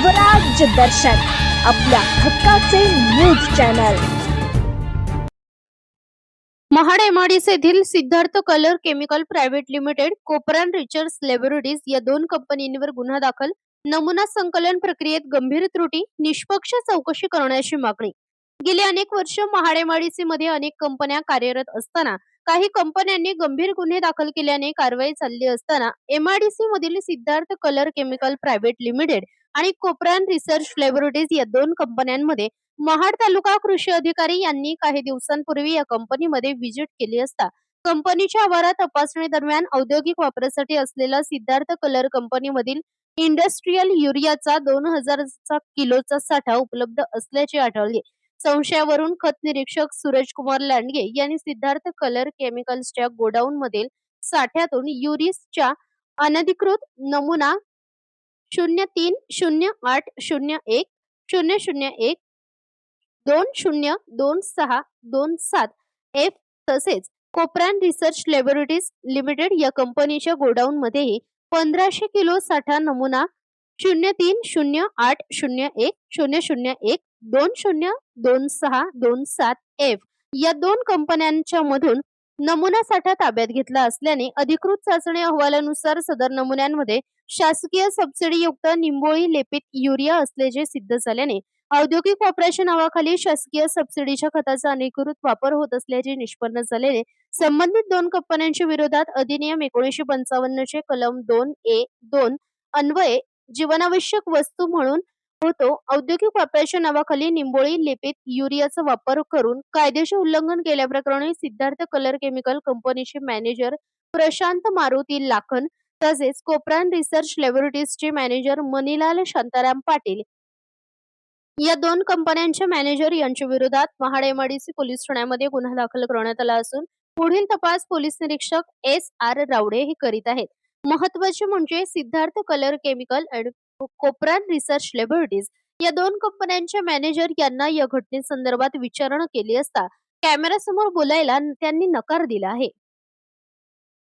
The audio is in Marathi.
स्वराज्य दर्शन आपल्या हक्काचे न्यूज चॅनल। महाड एमआयडीसी येथील Siddharth colour chemical private limited, Kopran research laboratories या दोन कंपन्यांवर गुन्हा दाखल, नमुना संकलन प्रक्रियेत गंभीर त्रुटी, निष्पक्ष चौकशी करण्याची मागणी। गेली अनेक वर्ष महाड एमआयडीसी मध्ये अनेक कंपन्या कार्यरत असताना काही कंपन्यांनी गंभीर गुन्हे दाखल केल्याने कारवाई चालली असताना एमआयडीसी मधील Siddharth colour chemical private limited आणि कोपरान रिसर्च लॅबोरेटरीज या दोन कंपन्यांमध्ये महाड तालुका कृषी अधिकारी यांनी काही दिवसांपूर्वी या कंपनीमध्ये व्हिजिट केली असता कंपनीच्या आवारात तपासणी दरम्यान औद्योगिक वापरासाठी असलेला सिद्धार्थ कलर कंपनीमधील इंडस्ट्रियल युरियाचा 2000 किलोचा साठा उपलब्ध असल्याचे आढळले। संशयावरून खत निरीक्षक सूरज कुमार लांडगे यांनी सिद्धार्थ कलर केमिकल्सच्या गोडाऊन मधील साठ्यातून युरिसच्या अनधिकृत नमुना 0308010001 202627 एफ तसेच कोपरान रिसर्च लॅबोरेटरीज लिमिटेड या कंपनीच्या गोडाऊन मध्येही 1500 किलो साठा नमुना 0308010001 एफ या दोन कंपन्यांच्या मधून नमुना साठा ताब्यात घेतला असल्याने अधिकृत चाचणी अहवालानुसार सदर नमुन्यांमध्ये शासकीय सबसिडी युक्त निंबोळी लेपित युरिया असल्याचे सिद्ध झाल्याने औद्योगिक वापराच्या नावाखाली शासकीय सबसिडीच्या खताचा अनधिकृत वापर होत असल्याचे निष्पन्न झालेले संबंधित दोन कंपन्यांच्या विरोधात अधिनियम 1955 चे कलम 2A2 अन्वये जीवनावश्यक वस्तू म्हणून होतो औद्योगिक वापराच्या नावाखाली निंबोळी लेपित युरियाचा वापर करून कायदेशीर उल्लंघन केल्याप्रकरणी सिद्धार्थ कलर केमिकल कंपनीचे मॅनेजर प्रशांत मारुती लाखन तसेच कोपरान रिसर्च लॅबोरेटरीजचे मॅनेजर मनीलाल शांताराम पाटील या दोन कंपन्यांच्या मॅनेजर यांच्या विरोधात महाड एमआयडीसी पोलीस ठाण्यामध्ये गुन्हा दाखल करण्यात आला असून पुढील तपास पोलीस निरीक्षक SR रावडे हे करीत आहेत। महत्त्वाचे म्हणजे सिद्धार्थ कलर केमिकल आणि कोपरान रिसर्च लॅबोरेटरीज या दोन कंपन्यांच्या मॅनेजर यांना या घटनेसंदर्भात विचारणा केली असता कॅमेऱ्यासमोर बोलायला त्यांनी नकार दिला आहे।